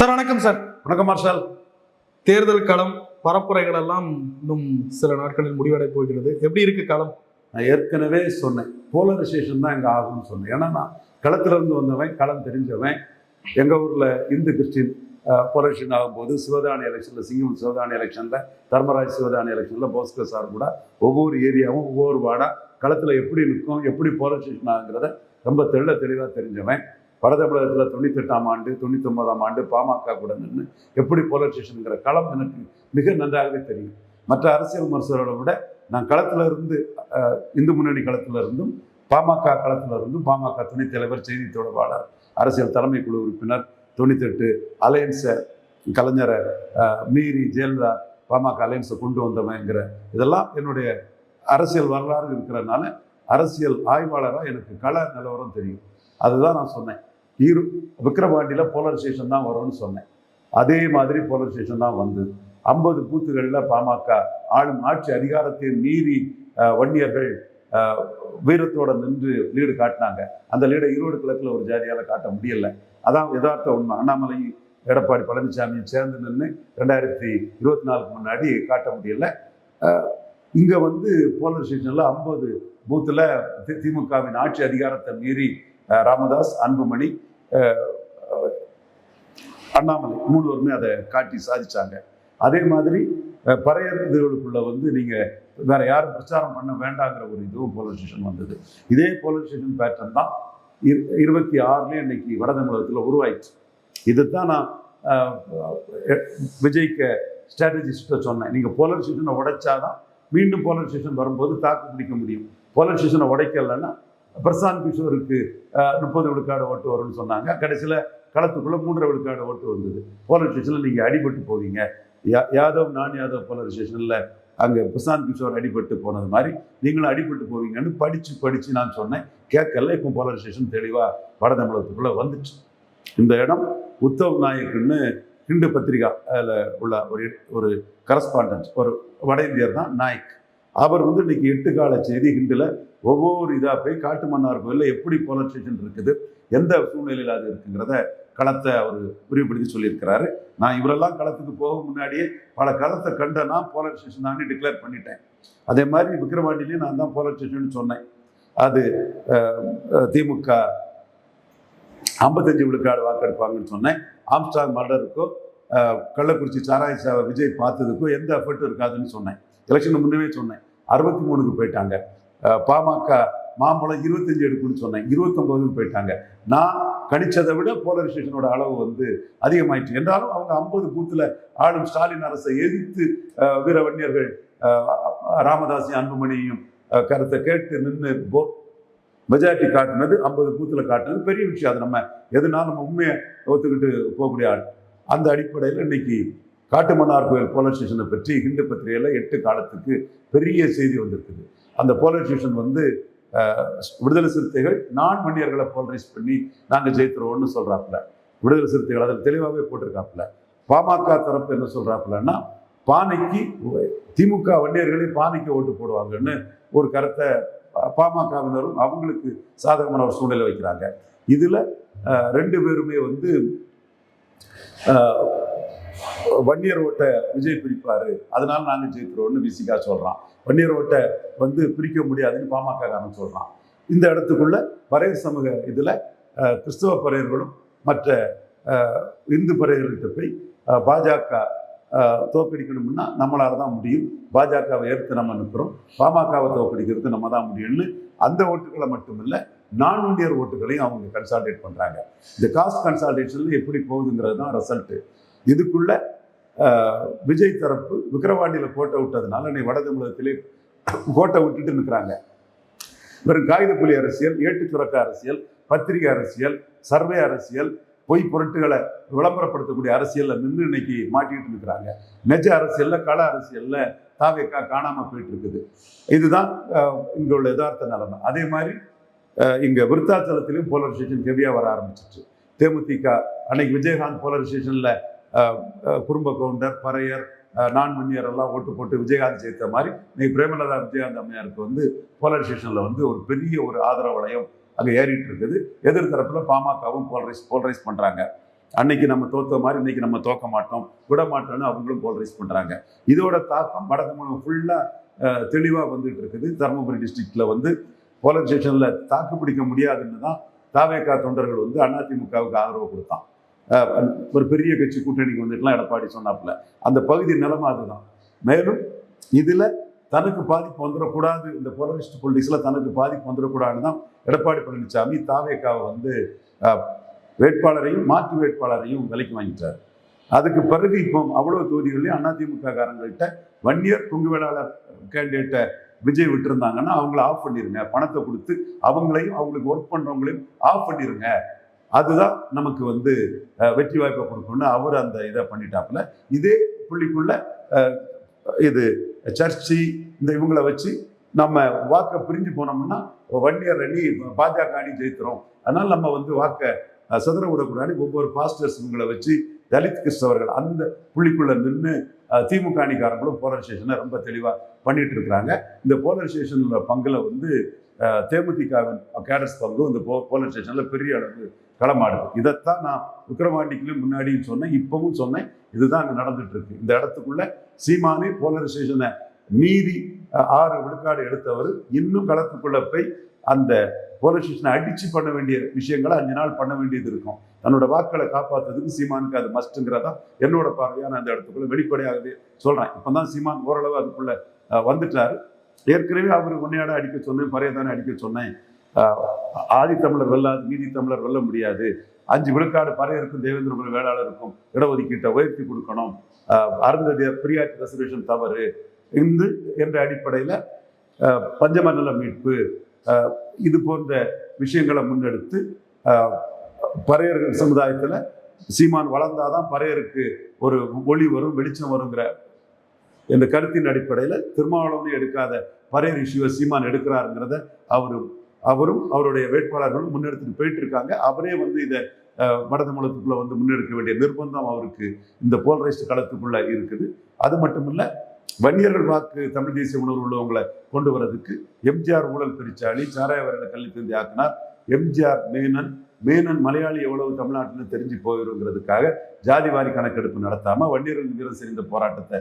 Sir வணக்கம் sir. வணக்கம் marshal. தேர்தல் களம் பரப்புரைகள் எல்லாம் இன்னும் சில நாட்களில் முடிவடை போகிறது. எப்படி இருக்கு களம்? நான் ஏற்கனவே சொன்னேன், போலரைசேஷன் தான் இங்கே ஆகும்னு சொன்னேன். ஏன்னா நான் களத்திலிருந்து வந்தவன், களம் தெரிஞ்சவன். எங்கள் ஊரில் இந்து கிறிஸ்டின் போலரைசேஷன் ஆகும்போது சிவதானி எலெக்ஷனில், சிங்கம் சிவதானி எலெக்ஷனில், தர்மராஜ் சிவதானி எலெக்ஷனில், போஸ்கர் சார் கூட ஒவ்வொரு ஏரியாவும் ஒவ்வொரு வார்டாக களத்தில் எப்படி நிற்கும், எப்படி போலரைசேஷன் ஆகுங்கிறத ரொம்ப தெளிவாக தெரிஞ்சவன். வட தமிழகத்தில் 98ஆம் ஆண்டு 99ஆம் ஆண்டு பாமக கூட நின்று எப்படி போலரைசேஷனுங்கிற களம் எனக்கு மிக நன்றாகவே தெரியும். மற்ற அரசியல் விமர்சகர்களை விட நான் களத்தில் இருந்து, இந்து முன்னணி களத்தில் இருந்தும், பாமக களத்தில் இருந்தும், பாமக துணைத் தலைவர், செய்தி தொடர்பாளர், அரசியல் தலைமை குழு உறுப்பினர், 98 அலையன்ஸை கலைஞரை மீறி ஜெயலலிதா பாமக அலையன்ஸை கொண்டு வந்தவங்கிற இதெல்லாம் என்னுடைய அரசியல் வரலாறு இருக்கிறதுனால அரசியல் ஆய்வாளராக எனக்கு கள நிலவரம் தெரியும். அதுதான் நான் சொன்னேன். விக்கிரவாண்டியில் போலரைசேஷன் தான் வரும்னு சொன்னேன். அதே மாதிரி போலரைசேஷன் தான் வந்தது. 50 பூத்துகளில் பாமக ஆளும் ஆட்சி அதிகாரத்தை மீறி வன்னியர்கள் வீரத்தோட நின்று லீடு காட்டினாங்க. அந்த லீடை ஈரோடு கிழக்கில் ஒரு ஜாதியால் காட்ட முடியலை. அதான் யதார்த்த உண்மை. அண்ணாமலை எடப்பாடி பழனிசாமியும் சேர்ந்து நின்று 2024 முன்னாடி காட்ட முடியலை. இங்கே போலரைசேஷனில் 50 பூத்தில் திமுகவின் ஆட்சி அதிகாரத்தை மீறி ராமதாஸ், அன்புமணி, அண்ணாமலை 3 பேருமே அதை காட்டி சாதிச்சாங்க. அதே மாதிரி பறையர் இதுகளுக்குள்ள நீங்கள் வேற யாரும் பிரச்சாரம் பண்ண வேண்டாங்கிற ஒரு இதுவும் போலரைசேஷன் வந்தது. இதே போலரைசேஷன் பேட்டர்ன் தான் 26 இன்னைக்கு வட தமிழகத்தில் உருவாயிடுச்சு. இதுதான் நான் விஜய்க்கு ஸ்ட்ராட்டஜிஸ்ட்டை சொன்னேன். நீங்கள் போலரைசேஷனை உடைச்சாதான் மீண்டும் போலரைசேஷன் வரும்போது தாக்கு பிடிக்க முடியும். போலரைசேஷனை உடைக்கலைன்னா பிரசாந்த் கிஷோருக்கு 30 விழுக்காடு ஓட்டு வரும்னு சொன்னாங்க. கடைசியில் களத்துக்குள்ளே 3 விழுக்காடு ஓட்டு வந்தது. போலரைசேஷனில் நீங்கள் அடிபட்டு போவீங்க. யாதவ் நான் யாதவ் போலரைசேஷனில் அங்கே பிரசாந்த் கிஷோர் அடிபட்டு போனது மாதிரி நீங்களும் அடிபட்டு போவீங்கன்னு படித்து நான் சொன்னேன். கேட்கல. இப்போ போலரைசேஷன் தெளிவாக வட தமிழகத்துக்குள்ளே வந்துச்சு. இந்த இடம் உத்தவ் நாயக்குன்னு ஹிண்டு பத்திரிகா அதில் உள்ள ஒரு கரஸ்பாண்டன்ட், ஒரு வட இந்தியர் தான் நாயக். அவர் இன்னைக்கு 8 கால செய்தி ஹிண்டில் ஒவ்வொரு இதாக போய் காட்டுமன்னார் கோயிலில் எப்படி போலரைசேஷன் இருக்குது, எந்த சூழ்நிலையில் அது இருக்குங்கிறத களத்தை அவர் விரிவுபடுத்தி சொல்லியிருக்கிறாரு. நான் இவரெல்லாம் களத்துக்கு போக முன்னாடியே பல களத்தை கண்டனா போலரைசேஷன் தான் டிக்ளேர் பண்ணிட்டேன். அதே மாதிரி விக்கிரவாண்டிலையும் நான் தான் போலரைசேஷன் சொன்னேன். அது திமுக 55 விழுக்காடு வாக்கெடுப்பாங்கன்னு சொன்னேன். ஆம்ஸ்டாங் மர்டருக்கோ கள்ளக்குறிச்சி சாராய சாவை விஜய் பார்த்ததுக்கோ எந்த எஃபர்ட்டும் இருக்காதுன்னு சொன்னேன். எலெக்ஷன் முன்னவே சொன்னேன். 63க்கு போயிட்டாங்க. பாமக மாம்பழம் 25 எடுக்குன்னு சொன்னேன். 29க்கு போயிட்டாங்க. நான் கணிச்சதை விட போலரைசேஷனோட அளவு அதிகமாயிடுச்சு. என்றாலும் அவங்க 50 பூத்தில் ஆளும் ஸ்டாலின் அரசை எதிர்த்து வீரவன்னியர்கள் ராமதாஸையும் அன்புமணியும் கருத்தை கேட்டு நின்று மெஜாரிட்டி காட்டினது, 50 பூத்தில் காட்டினது பெரிய விஷயம். அது நம்ம எதுனாலும் உண்மையை ஒத்துக்கிட்டு போகக்கூடிய ஆள். அந்த அடிப்படையில் இன்னைக்கு காட்டுமன்னார் கோயில் போலரைசேஷனை பற்றி ஹிந்து பத்திரிகையில் 8 காலத்துக்கு பெரிய செய்தி வந்திருக்குது. அந்த போலரைசேஷன் விடுதலை சிறுத்தைகள் நான் வன்னியர்களை போலரைஸ் பண்ணி நாங்கள் ஜெயித்துருவோம்னு சொல்கிறாப்புல. விடுதலை சிறுத்தைகள் அதில் தெளிவாகவே போட்டிருக்காப்புல. பாமக தரப்பு என்ன சொல்கிறாப்புலன்னா, பானைக்கு திமுக வன்னியர்களே பானைக்கு ஓட்டு போடுவாங்கன்னு ஒரு கருத்தை பாமகவினரும் அவங்களுக்கு சாதகமான ஒரு சூழ்நிலை வைக்கிறாங்க. இதில் 2 பேருமே வன்னியர் ஓட்டை விஜய் பிரிப்பாரு, அதனால நாங்கள் ஜெயிக்கிறோம்னு விசிகா சொல்கிறான். வன்னியர் ஓட்டை பிரிக்க முடியாதுன்னு பாமகக்காரன் சொல்கிறான். இந்த இடத்துக்குள்ள பறையர் சமூக இதில் கிறிஸ்தவ பறையர்களும் மற்ற இந்து பறையர்கள்ட்ட போய் பாஜக தோற்கடிக்கணும்னா நம்மளால தான் முடியும், பாஜகவை ஏற்று நம்ம நிற்கிறோம், பாமகவை தோற்கடிக்கிறது நம்ம தான் முடியும்னு அந்த ஓட்டுகளை மட்டுமில்லை நான் வன்னியர் ஓட்டுகளையும் அவங்க கன்சால்டேட் பண்ணுறாங்க. இந்த காஸ்ட் கன்சால்டேஷனில் எப்படி போகுதுங்கிறது தான் ரிசல்ட்டு. இதுக்குள்ள விஜய் தரப்பு விக்கிரவாண்டியில் கோட்டை விட்டதுனால இன்னைக்கு வட தமிழகத்திலே கோட்டை விட்டுட்டு நிற்கிறாங்க. வெறும் காகித புலி அரசியல், ஏட்டுச்சுரக்க அரசியல், பத்திரிகை அரசியல், சர்வே அரசியல், பொய் பொருட்டுகளை விளம்பரப்படுத்தக்கூடிய அரசியலில் நின்று இன்னைக்கு மாட்டிக்கிட்டு இருக்கிறாங்க. நெஜ அரசியலில், கள அரசியலில் தாவேக்கா காணாமல் போயிட்டு இருக்குது. இதுதான் இங்கே உள்ள யதார்த்த நிலைமை. அதே மாதிரி இங்கே விருத்தாச்சலத்திலையும் போலரைசேஷன் ஹெவியாக வர ஆரம்பிச்சிச்சு. தேமுதிக அன்னைக்கு விஜயகாந்த் போலரைசேஷனில் குடும்ப கவுண்டர், பறையர், நான் வன்னியர் எல்லாம் ஓட்டு போட்டு விஜயகாந்த் ஜெயித்த மாதிரி இன்னைக்கு பிரேமலதா விஜயகாந்த் அம்மையாருக்கு போலரைசேஷனில் ஒரு பெரிய ஒரு ஆதரவு வளையம் அங்கே ஏறிட்டு இருக்குது. எதிர்த்தரப்பில் பாமகவும் போலரைஸ் பண்ணுறாங்க. அன்னைக்கு நம்ம தோத்த மாதிரி இன்னைக்கு நம்ம தோக்க மாட்டோம், விட மாட்டோம்னு அவங்களும் போலரைஸ் பண்றாங்க. இதோட தாக்கம் வட தமிழகம் ஃபுல்லா தெளிவா வந்துட்டு இருக்குது. தருமபுரி டிஸ்ட்ரிக்ட்ல வந்து போலரைசேஷன்ல தாக்கு பிடிக்க முடியாதுன்னு தான் தாவேகா தொண்டர்கள் வந்து அதிமுகவுக்கு ஆதரவு கொடுத்தான். ஒரு பெரிய கட்சி கூட்டணிக்கு வந்துட்டுலாம் எடப்பாடி சொன்னாப்புல அந்த பகுதி நிலைமை அதுதான். மேலும் இதுல தனக்கு பாதிப்பு வந்துடக்கூடாது, இந்த போலரிஸ்ட் பொலிட்டிக்ஸ்ல தனக்கு பாதிப்பு வந்துடக்கூடாதுன்னு தான் எடப்பாடி பழனிசாமி தாவேகாவை வந்து வேட்பாளரையும் மாற்று வேட்பாளரையும் விலைக்கு வாங்கிட்டார். அதுக்கு பிறகு இப்போ அவ்வளவு தொகுதிகளையும் அதிமுக காரங்கள்கிட்ட வன்னியர் கொங்கு வேளாளர் கேண்டிடேட்டை விஜய் விட்டுருந்தாங்கன்னா அவங்கள ஆஃப் பண்ணிருங்க, பணத்தை கொடுத்து அவங்களையும் அவங்களுக்கு ஒர்க் பண்றவங்களையும் ஆஃப் பண்ணிருங்க, அதுதான் நமக்கு வந்து வெற்றி வாய்ப்பை கொடுக்கணும்னு அவர் அந்த இதை பண்ணிட்டாப்புல. இதே புள்ளிக்குள்ள இது சர்ச்சி இந்த இவங்களை வச்சு நம்ம வாக்கை பிரிஞ்சு போனோம்னா வன்னியர் அணி பாஜக அணி ஜெயிக்கிறோம், அதனால நம்ம வந்து வாக்கை சதுர விடக்கூடாது, ஒவ்வொரு பாஸ்டர்ஸ் இவங்களை வச்சு தலித் கிறிஸ்தவர்கள் அந்த புள்ளிக்குள்ள நின்று திமுக அணிக்காரங்களும் போலரைசேஷனை ரொம்ப தெளிவாக பண்ணிட்டு இருக்கிறாங்க. இந்த போலரைசேஷன்ல பங்குல வந்து தேமுதிகவின் கேடர்ஸ் பங்கு இந்த போலரைசேஷன்ல பெரிய அளவு களமாடுது. இதைத்தான் நான் விக்ரவாண்டிக்கும் முன்னாடியும் சொன்னேன், இப்பவும் சொன்னேன், இதுதான் அங்கே நடந்துட்டு இருக்கு. இந்த இடத்துக்குள்ள சீமானே போலரைசேஷனை மீறி 6 விழுக்காடு எடுத்தவர் இன்னும் களத்துக்குள்ள போய் அந்த போலரைசேஷனை அடிச்சு பண்ண வேண்டிய விஷயங்களை 5 நாள் பண்ண வேண்டியது இருக்கும். தன்னோட வாக்களை காப்பாற்றுறதுக்கு சீமானுக்கு அது மஸ்ட்டுங்கிறதா என்னோட பார்வையான அந்த இடத்துக்குள்ள வெளிப்படையாகவே சொல்றேன். இப்பதான் சீமான் ஓரளவு அதுக்குள்ள வந்துட்டாரு. ஏற்கனவே அவர் உன்னையாட அடிக்க சொன்னேன், பறையதானே அடிக்க சொன்னேன், ஆதி தமிழர் வெல்லாது மீதி தமிழர் வெல்ல முடியாது, 5 விழுக்காடு பறையருக்கும் தேவேந்திர வேளாளருக்கும் இடஒதுக்கீட்டை உயர்த்தி கொடுக்கணும், அருந்ததியர் பிரியாட்சி ரெசர்வேஷன் தவறு இந்து என்ற அடிப்படையில் பஞ்சமண்டல மீட்பு இது போன்ற விஷயங்களை முன்னெடுத்து பறையர்கள் சமுதாயத்தில் சீமான் வளர்ந்தாதான் பறையருக்கு ஒரு ஒளி வரும், வெளிச்சம் வருங்கிற இந்த கருத்தின் அடிப்படையில் திருமாவளவனை எடுக்காத பறையர் இஷ்யூவை சீமான் எடுக்கிறாருங்கிறத அவரும் அவருடைய வேட்பாளர்களும் முன்னெடுத்துட்டு போயிட்டு இருக்காங்க. அவரே வந்து இதை வட தமிழகத்துக்குள்ள வந்து முன்னெடுக்க வேண்டிய நிர்பந்தம் அவருக்கு இந்த போலரைஸ்ட் களத்துக்குள்ள இருக்குது. அது மட்டும் இல்ல, வன்னியர்கள் வாக்கு தமிழ் தேசிய உணர்வு உள்ளவங்களை கொண்டு வரதுக்கு எம்ஜிஆர் ஊழல் பெருச்சாளி, சாராயவர்களை கல்வி தந்தி ஆக்கினார், எம்ஜிஆர் மேனன் மலையாளி எவ்வளவு தமிழ்நாட்டில் தெரிஞ்சு போயிருங்கிறதுக்காக ஜாதிவாரி கணக்கெடுப்பு நடத்தாம வன்னியர்கள் வீரம் செறிந்த போராட்டத்தை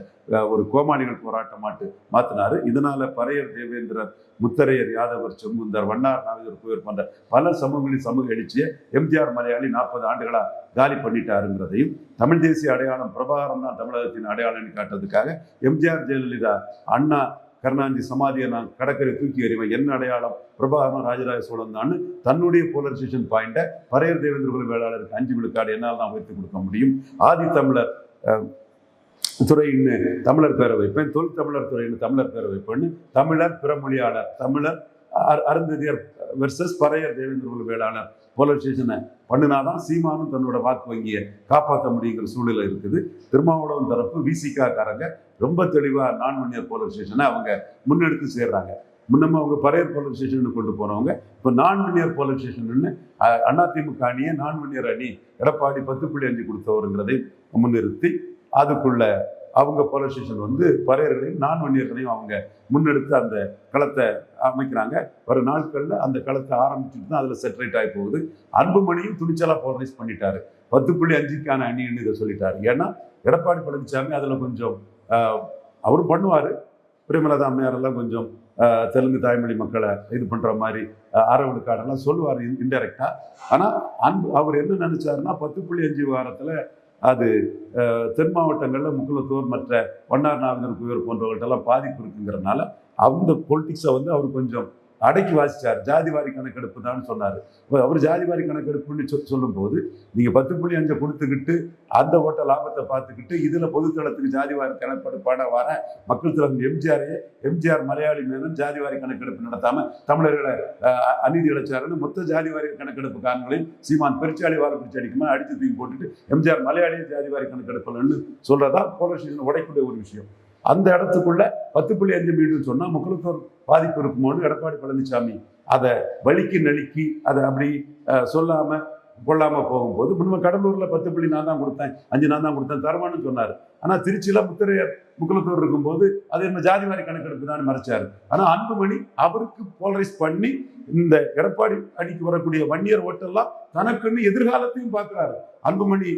ஒரு கோமாளிகள் போராட்டமாட்டு மாத்தினாரு. இதனால பறையர், தேவேந்திரர், முத்தரையர், யாதவர், செங்குந்தர், வண்ணார், நாவிதர், குயர் போன்ற பல சமூகங்களின் சமூக எழுச்சியை எம்ஜிஆர் மலையாளி 40 ஆண்டுகளா காலி பண்ணிட்டாருங்கிறதையும், தமிழ் தேசிய அடையாளம் பிரபாகரன் தான் தமிழகத்தின் அடையாளம் காட்டுறதுக்காக எம்ஜிஆர், ஜெயலலிதா, அண்ணா, கருணாநிதி சமாதியை நான் கடற்கரை தூக்கி எறிவேன், என்ன அடையாளம் பிரபாகரன், ராஜராஜ சோழன் தான் தன்னுடைய போலரைசேஷன் பாயிண்ட பறையர் தேவேந்திர வேளாளருக்கு 5 விழுக்காடு என்னால் தான் உயர்த்தி கொடுக்க முடியும், ஆதி தமிழர் துறைன்னு தமிழர் பேரை வைப்பேன், தொல் தமிழர் துறைன்னு தமிழர் பேரை வைப்பேன்னு தமிழர் பிறமொழியாளர், தமிழர் அருந்ததியர் வெர்சஸ் பறையர் தேவேந்திர வேளாளர் போலரைசேஷனை பண்ணினாதான் சீமானும் தன்னோட வாக்கு வங்கியை காப்பாற்ற முடியுங்கிற சூழ்நிலை இருக்குது. திருமாவளவன் தரப்பு விசிகா காரங்க ரொம்ப தெளிவா நான்-வன்னியர் போலரைசேஷனை அவங்க முன்னெடுத்து சேர்றாங்க. முன்னமா அவங்க பறையர் போலரைசேஷன் கொண்டு போனவங்க இப்போ நான்-வன்னியர் போலரைசேஷன் அதிமுக அணியை நான்-வன்னியர் அணி எடப்பாடி 10.5 கொடுத்தவருங்கிறதை முன்னிறுத்தி அதுக்குள்ள அவங்க போலரைசேஷன் வந்து பறையர்களையும் நான்-வன்னியர்களையும் அவங்க முன்னெடுத்து அந்த களத்தை அமைக்கிறாங்க. ஒரு நாட்கள்ல அந்த களத்தை ஆரம்பிச்சுட்டு தான் அதுல செட்டரேட் ஆகி போகுது. அன்புமணியும் துணிச்சலா போலரைஸ் பண்ணிட்டாரு, 10.5க்கான அணின்னு இதை சொல்லிட்டாரு. ஏன்னா எடப்பாடி பழனிசாமி அதுல கொஞ்சம் அவரும் பண்ணுவாரு, பிரேமலதா அம்மையாரெல்லாம் கொஞ்சம் தெலுங்கு தாய்மொழி மக்களை இது பண்ற மாதிரி விழுக்காடெல்லாம் சொல்லுவார் இன்டெரக்டா. ஆனா அவர் என்ன நினைச்சாருன்னா 10.5 வாரத்துல அது தென் மாவட்டங்களில் முக்குளத்தூர் மற்ற வண்ணார், நாவிதர், குயர் போன்றவர்கள்ட்டெல்லாம் பாதிப்பு இருக்குங்கிறதுனால அந்த பொலிட்டிக்ஸை வந்து அவர் கொஞ்சம் அடக்கி வாசிச்சார். ஜாதிவாரி கணக்கெடுப்பு தான் சொன்னார். அவர் ஜாதிவாரி கணக்கெடுப்புன்னு சொல்லும் போது நீங்கள் 10.5 கொடுத்துக்கிட்டு அந்த ஓட்ட லாபத்தை பார்த்துக்கிட்டு இதில் பொதுத்தளத்துக்கு ஜாதிவாரி கணக்கெடுப்பான வர மக்கள் தலைவர் எம்ஜிஆர் மலையாளி மேலும் ஜாதிவாரி கணக்கெடுப்பு நடத்தாமல் தமிழர்களை அநீதி இழைச்சாருன்னு மொத்த ஜாதிவாரி கணக்கெடுப்பு காரணங்களையும் சீமான் பெருச்சாளி வார பிரிச்சு அடிக்குமா அடித்து தூக்கி போட்டுட்டு எம்ஜிஆர் மலையாளியை ஜாதிவாரி கணக்கெடுப்புன்னு சொல்றதா போலரைசேஷன் உடைக்கூடிய ஒரு விஷயம். அந்த இடத்துக்குள்ள 10.5 மீண்டும் சொன்னா முக்குளத்தூர் பாதிப்பு இருக்குமோன்னு எடப்பாடி பழனிசாமி அதை வலிக்கு நலிக்கி அதை அப்படி சொல்லாம கொள்ளாம போகும்போது முன்ன கடலூர்ல 10 புள்ளி நான் தான் கொடுத்தேன், 5 நான் தான் கொடுத்தேன் தருவான்னு சொன்னார். ஆனா திருச்சியில முத்திரையர் முக்குலத்தூர் இருக்கும்போது அது என்ன ஜாதிவாரி கணக்கெடுப்பு தான் மறைச்சாரு. ஆனா அன்புமணி அவருக்கு போலரைஸ் பண்ணி இந்த எடப்பாடி அணிக்கு வரக்கூடிய வன்னியர் ஓட்டெல்லாம் தனக்குன்னு எதிர்காலத்தையும் பார்க்கிறாரு. அன்புமணி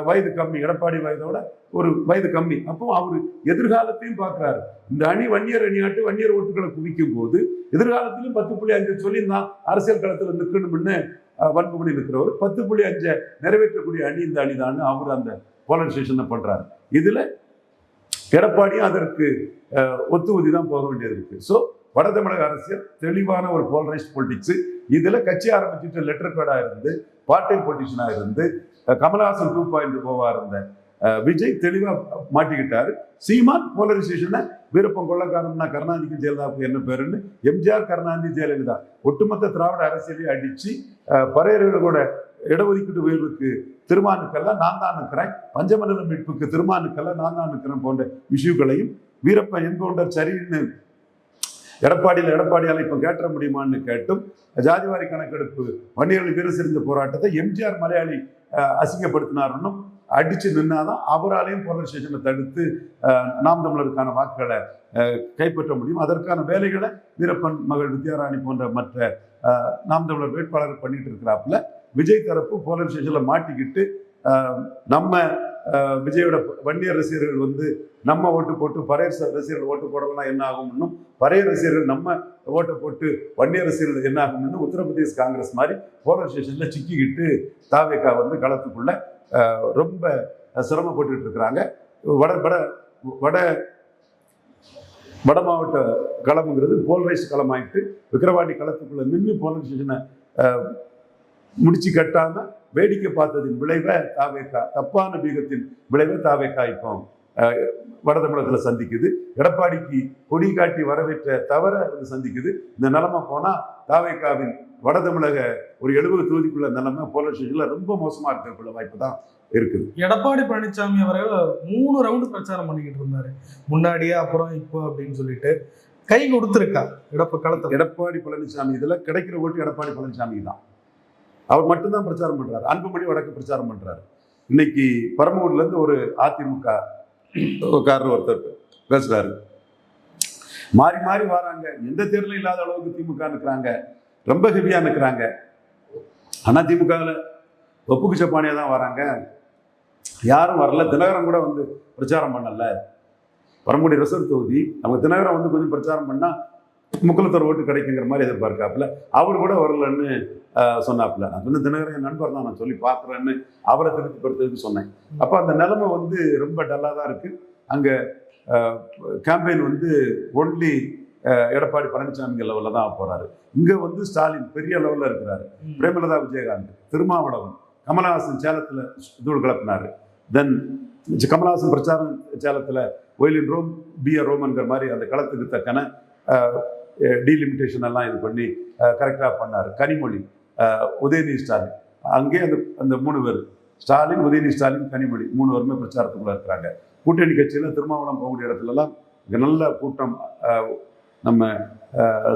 வயது கம்மி, எடப்பாடி வயதோட ஒரு வயது கம்மி, அப்போ அவரு எதிர்காலத்தையும் பார்க்கிறாரு. இந்த அணி வன்னியர் அணியாட்டு வன்னியர் ஓட்டுகளை குவிக்கும் போது எதிர்காலத்திலும் 10.5 சொல்லி நான் அரசியல் களத்தில் நிற்கணும்னு வன்புமணி இருக்கிறவர் 10.5 நிறைவேற்றக்கூடிய அணி இந்த அணி தான் அவர் அந்த போலரைசேஷனை பண்றாரு. இதுல எடப்பாடியும் அதற்கு ஒத்துவதி தான் போக வேண்டியது இருக்கு. ஸோ வட தமிழக அரசியல் தெளிவான ஒரு போலரைஸ்ட் பொலிட்டிக்ஸ். இதுல கட்சி ஆரம்பிச்சுட்டு லெட்டர் பேடா இருந்து பார்ட்-டைம் பொலிட்டிஷனா இருந்து கமலஹாசன் 2.0 இருந்த விஜய் தெளிவா மாட்டிக்கிட்டாரு. சீமான் போலரைசேஷனை வீரப்பம் கொள்ளக்காரம்னா கருணாநிதிக்கு ஜெயலலிதாவுக்கு என்ன பேருன்னு எம்ஜிஆர் கருணாநிதி ஜெயலலிதா ஒட்டுமொத்த திராவிட அரசியலையும் அடிச்சு பறையர்களோட இடஒதுக்கீட்டு உயர்வுக்கு திருமானுக்கெல்லாம் நான் தான் இருக்கிறேன், பஞ்சமண்டல மீட்புக்கு திருமானுக்கெல்லாம் நான் தான் இருக்கிறேன் போன்ற விஷயங்களையும் வீரப்பன் என்கவுண்டர் சரின்னு எடப்பாடியால் இப்ப கேட்ட முடியுமான்னு கேட்டும் ஜாதிவாரி கணக்கெடுப்பு வன்னியர்கள் வீர செறிந்த போராட்டத்தை எம்ஜிஆர் மலையாளி அசிங்கப்படுத்தினாருன்னு அடிச்சு நின்னாதான் அவராலையும் போலரைசேஷனை தடுத்து நாம் தமிழருக்கான வாக்குகளை கைப்பற்ற முடியும். அதற்கான வேலைகளை வீரப்பன் மகள் வித்யாராணி போன்ற மற்ற நாம் தமிழர் வேட்பாளர் பண்ணிட்டு இருக்கிறாப்புல. விஜய் தரப்பு போலரைசேஷன்ல மாட்டிக்கிட்டு நம்ம விஜயோட வன்னியர் ரசிகர்கள் வந்து நம்ம ஓட்டு போட்டு பறையர் ரசிகர்கள் ஓட்டு போடலாம் என்ன ஆகும்னு, பறையர் ரசிகர்கள் நம்ம ஓட்டை போட்டு வன்னியர் ரசிகர்கள் என்ன ஆகும்னு உத்தரப்பிரதேஷ் காங்கிரஸ் மாதிரி போலரைசேஷன்ல சிக்கிக்கிட்டு தாவேகா வந்து களத்துக்குள்ள ரொம்ப சிரமப்பட்டு இருக்கிறாங்க. வட மாவட்ட களம்ங்கிறது போலரைஸ் களமாயிட்டு விக்கிரவாண்டி களத்துக்குள்ள நின்று போலரைசேஷனை முடிச்சு கட்டாம வேடிக்கை பார்த்ததின் விளைவை தாவேகா, தப்பான பீகத்தின் விளைவை தாவேகா இப்போ வட தமிழகத்தில் சந்திக்குது. எடப்பாடிக்கு கொடி காட்டி வரவேற்ற தவிர சந்திக்குது. இந்த நிலைமை போனா தாவேகாவின் வட தமிழக ஒரு 70 தொகுதிக்குள்ள நிலைமை போலரைசேஷன்ல ரொம்ப மோசமா இருக்கக்குள்ள வாய்ப்பு தான் இருக்குது. எடப்பாடி பழனிசாமி அவர்கள் 3 ரவுண்டு பிரச்சாரம் பண்ணிக்கிட்டு இருந்தாரு, முன்னாடியே அப்புறம் இப்போ அப்படின்னு சொல்லிட்டு கை கொடுத்துருக்கா களத்தில். எடப்பாடி பழனிசாமி இதுல கிடைக்கிற ஓட்டு எடப்பாடி பழனிசாமி தான். அவர் மட்டும்தான் பிரச்சாரம் பண்றாரு. அன்புமணி வடக்கு பிரச்சாரம் பண்றாரு. இன்னைக்கு பரமூர்ல இருந்து ஒரு அதிமுக காரர் ஒருத்தர் பேசுறாரு, மாறி மாறி வராங்க, எந்த தேர்தலும் இல்லாத அளவுக்கு திமுக நிற்கிறாங்க, ரொம்ப ஹெவியா நிற்கிறாங்க. ஆனா திமுகவில் ஒப்புக்கு சப்பானியா தான் வராங்க, யாரும் வரல. தினகரன் கூட வந்து பிரச்சாரம் பண்ணல. பரமக்குடி ரிசர்வ் தொகுதி நம்ம தினகரன் வந்து கொஞ்சம் பிரச்சாரம் பண்ணா முக்குலத்தோர் ஓட்டு கிடைக்குங்கிற மாதிரி எதிர்பார்க்காப்புல. அவர் கூட வரலன்னு சொன்னாப்புல. நான் சொன்ன தினகரன் என் நண்பர் தான், நான் சொல்லி பார்க்குறேன்னு அவரை திருப்திப்படுத்துறதுக்கு சொன்னேன். அப்போ அந்த நிலைமை வந்து ரொம்ப டல்லாக தான் இருக்கு. அங்கே கேம்பெயின் வந்து ஒன்லி எடப்பாடி பழனிசாமி லெவலில் தான் போறாரு. இங்கே வந்து ஸ்டாலின் பெரிய லெவலில் இருக்கிறாரு. பிரேமலதா விஜயகாந்த், திருமாவளவன், கமலஹாசன் சேலத்தில் தூள் கிளப்பினாரு. தென் கமலஹாசன் பிரச்சாரம் சேலத்தில் ஒயிலின் ரோம் பிஆர் ரோமன்கிற மாதிரி அந்த களத்துக்கு தக்கன டீலிமிட்டேஷன் எல்லாம் இது பண்ணி கரெக்டாக பண்ணார். கனிமொழி, உதயநிதி ஸ்டாலின், அங்கே அந்த 3 பேர், ஸ்டாலின், உதயநிதி ஸ்டாலின், கனிமொழி 3 பேருமே பிரச்சாரத்துக்குள்ள இருக்கிறாங்க. கூட்டணி கட்சியில் திருமாவளம் போகக்கூடிய இடத்துலலாம் நல்ல கூட்டம், நம்ம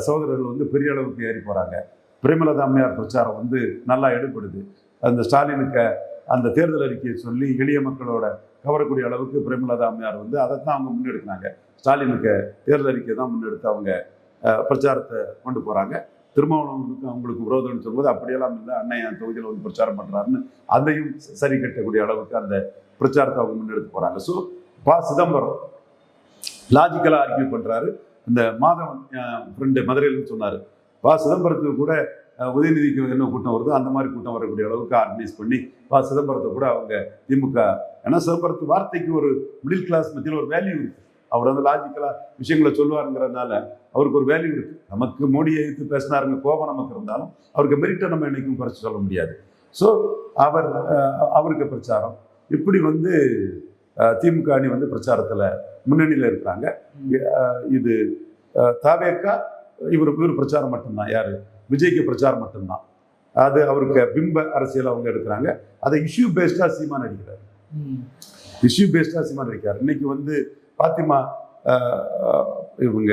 சகோதரர்கள் வந்து பெரிய அளவுக்கு ஏறி போகிறாங்க. பிரேமலதா அம்மையார் பிரச்சாரம் வந்து நல்லா எடுப்படுது. அந்த ஸ்டாலினுக்கு அந்த தேர்தல் அறிக்கையை சொல்லி எளிய மக்களோட கவரக்கூடிய அளவுக்கு பிரேமலதா அம்மையார் வந்து அதைத்தான் அவங்க முன்னெடுக்கிறாங்க. ஸ்டாலினுக்கு தேர்தல் அறிக்கை தான் முன்னெடுத்து அவங்க பிரச்சாரத்தை கொண்டு போகிறாங்க. திருமாவளவனுக்கு அவங்களுக்கு விரோதம்னு சொல்லும்போது அப்படியெல்லாம் இல்லை, அண்ணன் என் தொகுதியில் வந்து பிரச்சாரம் பண்ணுறாருன்னு அதையும் சரி கட்டக்கூடிய அளவுக்கு அந்த பிரச்சாரத்தை அவங்க முன்னெடுத்து போகிறாங்க. ஸோ சிதம்பரம் லாஜிக்கலாக ஆர்கியூ பண்ணுறாரு. இந்த மாதவன் ஃப்ரெண்டு மதுரையில்னு சொன்னார், சிதம்பரத்துக்கு கூட உதயநிதிக்கு என்ன கூட்டம் வருதோ அந்த மாதிரி கூட்டம் வரக்கூடிய அளவுக்கு ஆர்கனைஸ் பண்ணி சிதம்பரத்தை கூட அவங்க திமுக, ஏன்னா சிதம்பரத்து வார்த்தைக்கு ஒரு மிடில் கிளாஸ் மத்தியில் ஒரு வேல்யூ இருக்குது. அவர் வந்து லாஜிக்கலாக விஷயங்களை சொல்லுவாருங்கிறதுனால அவருக்கு ஒரு வேல்யூ இருக்குது. நமக்கு மோடியை எதிர்த்து பேசினாருங்க கோபம் நமக்கு இருந்தாலும் அவருக்கு மெரிட்டை நம்ம என்னைக்கும் குறைச்சி சொல்ல முடியாது. ஸோ அவருக்கு பிரச்சாரம் இப்படி வந்து திமுக அணி வந்து பிரச்சாரத்தில் முன்னணியில் இருக்கிறாங்க. இது தாவேகா இவர் பிரச்சாரம் மட்டும்தான், யாரு விஜய்க்கு பிரச்சாரம் மட்டும்தான். அது அவருக்கு பிம்ப அரசியல் அவங்க எடுக்கிறாங்க. அதை இஷ்யூ பேஸ்டா சீமான் அடிக்கிறார். இஷ்யூ பேஸ்டா சீமான் அடிக்கிறார். இன்னைக்கு வந்து பாத்திமா, இவங்க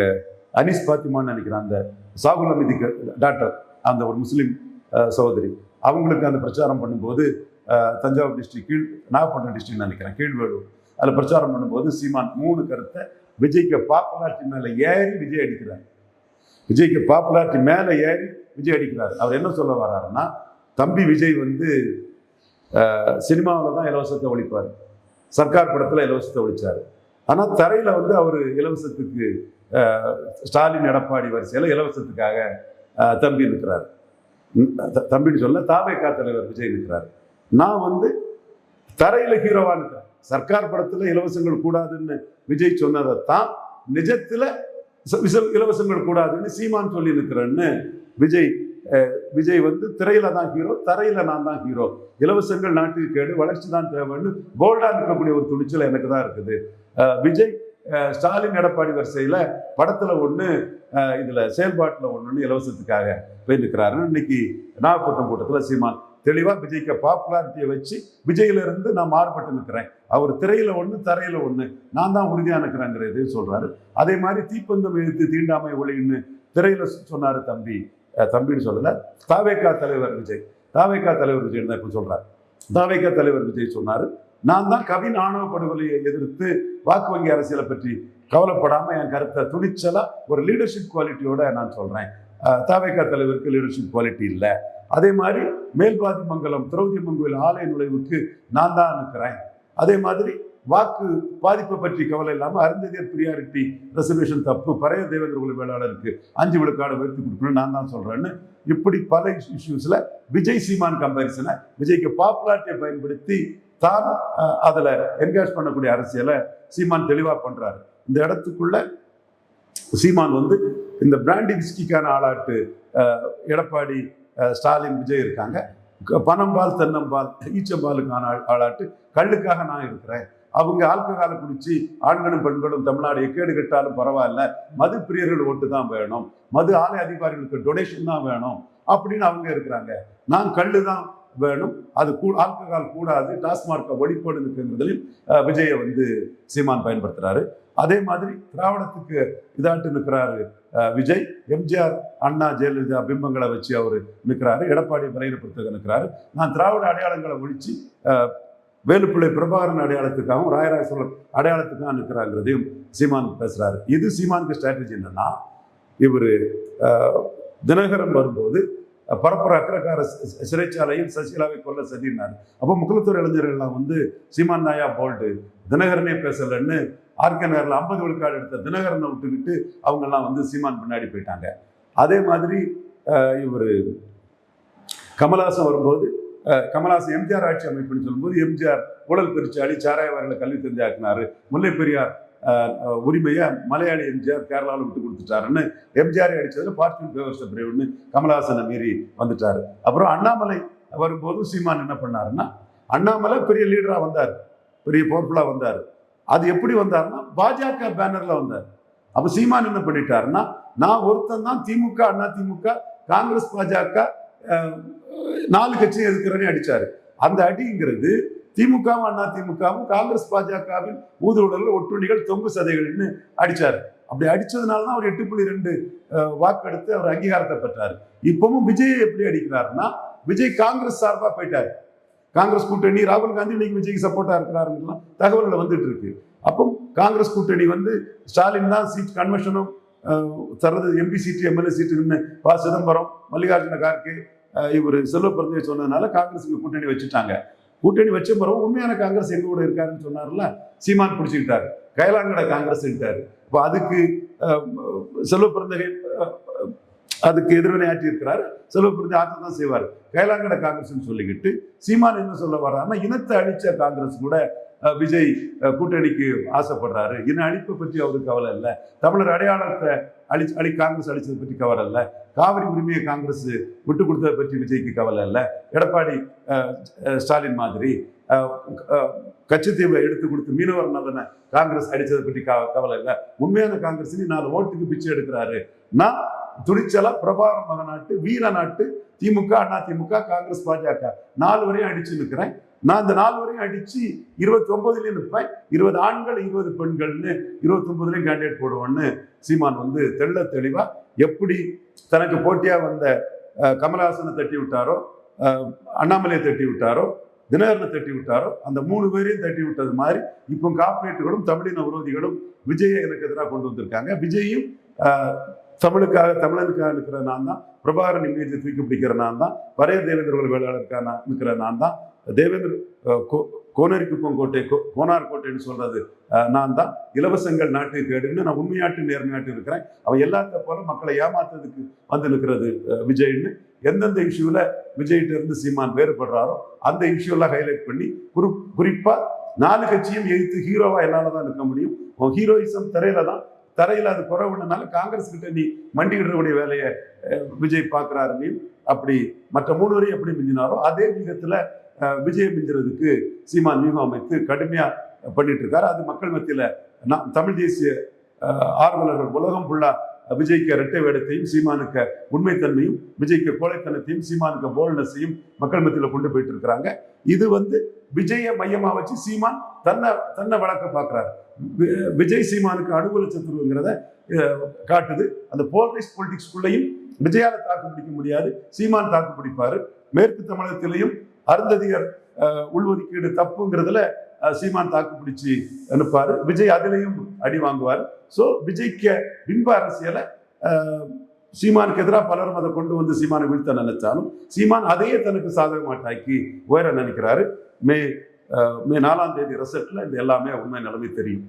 அனீஸ் பாத்திமான்னு நினைக்கிறேன், அந்த சாகுல் அமிதிக்கு டாக்டர், அந்த ஒரு முஸ்லீம் சகோதரி, அவங்களுக்கு அந்த பிரச்சாரம் பண்ணும்போது தஞ்சாவூர் டிஸ்ட்ரிக்ட் நாகப்பட்டினம் டிஸ்ட்ரிக்ட் நினைக்கிறேன் கீழ்வேலூர், அதில் பிரச்சாரம் பண்ணும்போது சீமான் 3 கருத்தை விஜய்க்கு பாப்புலாரிட்டி மேலே ஏறி விஜய் அடிக்கிறார். விஜய்க்கு பாப்புலாரிட்டி மேலே ஏறி விஜய் அடிக்கிறார். அவர் என்ன சொல்ல வர்றாருன்னா, தம்பி விஜய் வந்து சினிமாவில் தான் இலவசத்தை ஒழிப்பார், சர்க்கார் படத்தில் இலவசத்தை ஒழிச்சார். ஆனால் தரையில் வந்து அவர் இலவசத்துக்கு ஸ்டாலின் எடப்பாடி வரிசையில் இலவசத்துக்காக தம்பி இருக்கிறார். தம்பின்னு சொல்ல தாவேகா தலைவர் விஜய் இருக்கிறார். நான் வந்து தரையில் ஹீரோவாக இருக்கிறேன். சர்க்கார் படத்தில் இலவசங்கள் கூடாதுன்னு விஜய் சொன்னதைத்தான் நிஜத்தில் இலவசங்கள் கூடாதுன்னு சீமான் சொல்லி இருக்கிறேன்னு விஜய் வந்து திரையில தான் ஹீரோ, தரையில நான் தான் ஹீரோ, இலவசங்கள் நாட்டுக்கு கேடு, வளர்ச்சி தான் தேவைன்னு போல்டா இருக்கக்கூடிய ஒரு துணிச்சல் எனக்கு தான் இருக்குது. விஜய் ஸ்டாலின் எடப்பாடி வரிசையில படத்துல ஒண்ணு, இதுல செயல்பாட்டுல ஒண்ணுன்னு இலவசத்துக்காக போய் நிற்கிறாருன்னு இன்னைக்கு நாகப்பட்டினம் கூட்டத்துல சீமான் தெளிவா விஜய்க்கு பாப்புலாரிட்டியை வச்சு விஜயில இருந்து நான் மாறுபட்டு நிற்கிறேன், அவர் திரையில ஒண்ணு தரையில ஒண்ணு, நான் தான் உறுதியா நிற்கிறேங்கிறதையும் சொல்றாரு. அதே மாதிரி தீப்பந்தம் எழுத்து தீண்டாமை ஒளின்னு திரையில சொன்னாரு தம்பின்னு சொல்லல, தாவேகா தலைவர் விஜய் தான் இப்ப சொல்றாரு. தாவேகா தலைவர் விஜய் சொன்னாரு, நான் தான் கவின் ஆணவ படுகொலையை எதிர்த்து வாக்கு வங்கி அரசியலை பற்றி கவலைப்படாம என் கருத்தை துணிச்சலா ஒரு லீடர்ஷிப் குவாலிட்டியோட நான் சொல்றேன். தாவேகா தலைவருக்கு லீடர்ஷிப் குவாலிட்டி இல்லை. அதே மாதிரி மேல்பாதி மங்கலம் திரௌதியம்மன் கோயில் ஆலய நுழைவுக்கு நான் தான் நிற்கிறேன். அதே மாதிரி வாக்கு பாதிப்பை பற்றி கவலை இல்லாமல் அருந்ததியர் பிரியாரிட்டி ரிசர்வேஷன் தப்பு, பழைய தேவேந்திர குல வேளாளருக்கு 5 விழுக்காடு உயர்த்தி கொடுக்கணும்னு நான் தான் சொல்றேன்னு இப்படி பல இஷ்யூஸ்ல விஜய் சீமான் கம்பேரிசனை விஜய்க்கு பாப்புலாரிட்டியை பயன்படுத்தி தான் அதுல என்கேஜ் பண்ணக்கூடிய அரசியலை சீமான் தெளிவா பண்றாரு. இந்த இடத்துக்குள்ள சீமான் வந்து இந்த பிராண்டி விஸ்கிக்கான ஆளாட்டு எடப்பாடி ஸ்டாலின் விஜய் இருக்காங்க, பனம்பால் தென்னம்பால் ஈச்சம்பாலுக்கான ஆளாட்டு கல்லுக்காக நான் இருக்கிறேன், அவங்க ஆல்கஹாலை குடிச்சு ஆண்களும் பெண்களும் தமிழ்நாடு எக்கேடு கட்டாலும் பரவாயில்ல, மது பிரியர்கள் ஓட்டு தான் வேணும், மது ஆலய அதிகாரிகளுக்கு டொனேஷன் தான் வேணும் அப்படின்னு அவங்க இருக்கிறாங்க. நான் கல்லு தான் வேணும், அது ஆல்கஹால் கூடாது, டாஸ்மார்க்கை ஒழிப்படுங்கிறதுலையும் விஜயை வந்து சீமான் பயன்படுத்துறாரு. அதே மாதிரி திராவிடத்துக்கு இதாட்டு நிற்கிறாரு விஜய். எம்ஜிஆர் அண்ணா ஜெயலலிதா பிம்பங்களை வச்சு அவர் நிற்கிறாரு, எடப்பாடி பலகீனப்படுத்த நிற்கிறாரு. நான் திராவிட அடையாளங்களை ஒழிச்சு வேலுப்பிள்ளை பிரபாகரன் அடையாளத்துக்காகவும் ராயராஜ சோழர் அடையாளத்துக்காக நிற்கிறாங்கிறதையும் சீமான் பேசுறாரு. இது சீமானுக்கு ஸ்ட்ராட்டஜி என்னன்னா, இவர் தினகரன் வரும்போது பரப்புற அக்கரக்கார சிறைச்சாலையில் சசிகலாவை கொல்ல சதினார். அப்போ முக்குலத்தூர் இளைஞர்கள்லாம் வந்து சீமான் நாயா போல்டு, தினகரனே பேசலன்னு ஆர்கே நகரில் 50 விழுக்காடு எடுத்த தினகரனை விட்டுக்கிட்டு அவங்கெல்லாம் வந்து சீமான் பின்னாடி போயிட்டாங்க. அதே மாதிரி இவர் கமல்ஹாசன் வரும்போது, கமல்ஹாசன் எம்ஜிஆர் ஆட்சி அமைப்புன்னு சொல்லும்போது எம்ஜிஆர் ஊழல் பெருச்சாளி, சாராயவாரிகளை கல்வி தெரிஞ்சாக்குனாரு, முல்லை பெரியார் உரிமையை மலையாளி எம்ஜிஆர் கேரளாவில் விட்டு கொடுத்துட்டாருன்னு எம்ஜிஆரை அடிச்சதுல பார்ட்டின் ஃபேவர்ஸ் பிரேவ்னு கமல்ஹாசனை மீறி வந்துட்டாரு. அப்புறம் அண்ணாமலை வரும்போது சீமான் என்ன பண்ணாருன்னா, அண்ணாமலை பெரிய லீடரா வந்தார், பெரிய பவர்ஃபுல்லா வந்தார். அது எப்படி வந்தாருன்னா பாஜக பேனர்ல வந்தார். அப்ப சீமான் என்ன பண்ணிட்டாருன்னா, நான் ஒருத்தன் தான் திமுக அண்ணா திமுக காங்கிரஸ் பாஜக 4 கட்சியும் எதிர்க்கிறேன்னு அடிச்சாரு. அந்த அடிங்கிறது திமுகவும் அண்ணா திமுகவும் காங்கிரஸ் பாஜகவின் ஊதுகுழல் ஒட்டுணிகள் தொங்கு சதைகள்னு அடிச்சாரு. அப்படி அடிச்சதுனாலதான் அவர் 8.2 வாக்கெடுத்து அவர் அங்கீகாரத்தை பெற்றாரு. இப்பவும் விஜய் எப்படி அடிக்கிறாருன்னா, விஜய் காங்கிரஸ் சார்பா போயிட்டாரு. காங்கிரஸ் கூட்டணி ராகுல் காந்தி இன்னைக்கு விஜய்க்கு சப்போர்ட்டா இருக்கிறாருலாம் தகவல்கள் வந்துட்டு இருக்கு. அப்போ காங்கிரஸ் கூட்டணி வந்து ஸ்டாலின் தான் சீட் கன்வென்ஷனும் தரது, எம்பி சீட்டு எம்எல்ஏ சீட்டுன்னு சிதம்பரம், மல்லிகார்ஜுன கார்கே, இவர் செல்வ பிறந்தவை சொன்னதுனால காங்கிரஸுக்கு கூட்டணி வச்சுட்டாங்க. கூட்டணி வச்ச பிறகு உண்மையான காங்கிரஸ் எங்க கூட இருக்காருன்னு சொன்னார்ல, சீமான் பிடிச்சிக்கிட்டாரு, கைலாங்கட காங்கிரஸ் இருக்காரு. இப்போ அதுக்கு செல்வ பிறந்தகை அதுக்கு எதிர்வினை ஆற்றி இருக்கிறாரு. செல்வ பிறந்த ஆற்ற தான் செய்வார். கைலாங்கட காங்கிரஸ் சொல்லிக்கிட்டு சீமான் என்ன சொல்ல வர்றாருன்னா, இனத்தை அழிச்ச காங்கிரஸ் கூட விஜய் கூட்டணிக்கு ஆசைப்படுறாரு. இன அழிப்பை பற்றி அவருக்கு கவலை இல்லை, தமிழர் அடையாளத்தை காங்கிரஸ் அழிச்சதை பற்றி கவலை இல்லை, காவிரி உரிமையை காங்கிரஸ் விட்டு கொடுத்ததை பற்றி விஜய்க்கு கவலை இல்லை, எடப்பாடி ஸ்டாலின் மாதிரி கச்சத்தீவை எடுத்து கொடுத்து மீனவர் நலனை காங்கிரஸ் அடிச்சதை பற்றி கவலை இல்லை, உண்மையான காங்கிரஸ் 4 ஓட்டுக்கு பிச்சை எடுக்கிறாரு. நான் துணிச்சலா பிரபாகரன் மகனாட்டு வீர நாட்டு திமுக அண்ணா திமுக காங்கிரஸ் பாஜக 4 வரையும் அடிச்சு நிற்கிறேன். நான் இந்த 4 வரையும் அடிச்சு 29லயும் நிற்பேன். 20 ஆண்கள் 20 பெண்கள்னு 29லயும் கேண்டிடேட் போடுவோன்னு சீமான் வந்து தெளிவா எப்படி தனக்கு போட்டியா வந்த கமல்ஹாசனை தட்டி விட்டாரோ, அண்ணாமலையை தட்டி விட்டாரோ, தினகரனை தட்டி விட்டாரோ, அந்த 3 பேரையும் தட்டி விட்டது மாதிரி இப்போ கார்ப்பரேட்டுகளும் தமிழின விரோதிகளும் விஜயை எனக்கு எதிராக கொண்டு வந்திருக்காங்க. விஜயும் தமிழனுக்காக இருக்கிற நான் தான், பிரபாகரன் இமேஜை தூக்கி பிடிக்கிற நான் தான், பரைய தேவேந்திர வேளாளருக்காக இருக்கிற நான் தான், தேவேந்திர கோனரிக்குப்பம் கோட்டை கோனார் கோட்டைன்னு சொல்றது நான் தான், இலவசங்கள் நாட்டுக்கு கேடுன்னு நான் உண்மையாட்டு நேர்மையாட்டு இருக்கிறேன், அவன் எல்லாத்த போல மக்களை ஏமாத்துறதுக்கு வந்து நிற்கிறது விஜய்னு எந்தெந்த இஷ்யூல விஜய்கிட்ட இருந்து சீமான் வேறுபடுறாரோ அந்த இஷ்யூலாம் ஹைலைட் பண்ணி குறிப்பா 4 கட்சியும் எதிர்த்து ஹீரோவா என்னால தான் நிற்க முடியும், ஹீரோயிசம் தரையில அது குறைவுனால காங்கிரஸ் கிட்ட நீ மண்டிக்கிடக்கூடிய வேலையை விஜய் பார்க்கிறாரு. நீ அப்படி மற்ற 3 வரையும் எப்படி மிஞ்சினாரோ அதே விதத்துல விஜய் மிஞ்சுறதுக்கு சீமான் வியூகம் அமைத்து கடுமையா பண்ணிட்டு இருக்காரு. அது மக்கள் மத்தியில தமிழ் தேசிய ஆர்வலர்கள் உலகம் ஃபுல்லா விஜய்க்கு இரட்டை வேடத்தையும், சீமானுக்கு உண்மைத்தன்மையும், விஜய்க்கு கோழைத்தனத்தையும், சீமானுக்கு போல்னஸையும் மக்கள் மத்தியில் கொண்டு போயிட்டு இருக்கிறாங்க. இது விஜய மையமா வச்சு சீமான் தன்னை வளர்க்க பார்க்கிறார். விஜய் சீமானுக்கு அனுகூல சத்துருங்கிறத காட்டுது. அந்த போலரைஸ் பொலிட்டிக்ஸ்குள்ளையும் விஜயால தாக்கு பிடிக்க முடியாது, சீமான் தாக்கு பிடிப்பாரு. மேற்கு தமிழகத்திலையும் அருந்ததியர் உள்ஒதுக்கீடு தப்புங்கிறதுல சீமான் தாக்கு பிடிச்சு அனுப்பாரு. விஜய் அதிலையும் அடி வாங்குவார். ஸோ விஜய்க்கு பிம்ப அரசியலை சீமானுக்கு எதிராக பலரும் அதை கொண்டு வந்து சீமானை வீழ்த்த நினைச்சாலும் சீமான் அதையே தனக்கு சாதகமாட்டாக்கி உயர நினைக்கிறாரு. மே 4ஆம் தேதி ரிசல்ட்ல இந்த எல்லாமே உண்மை நிலைமை தெரியும்.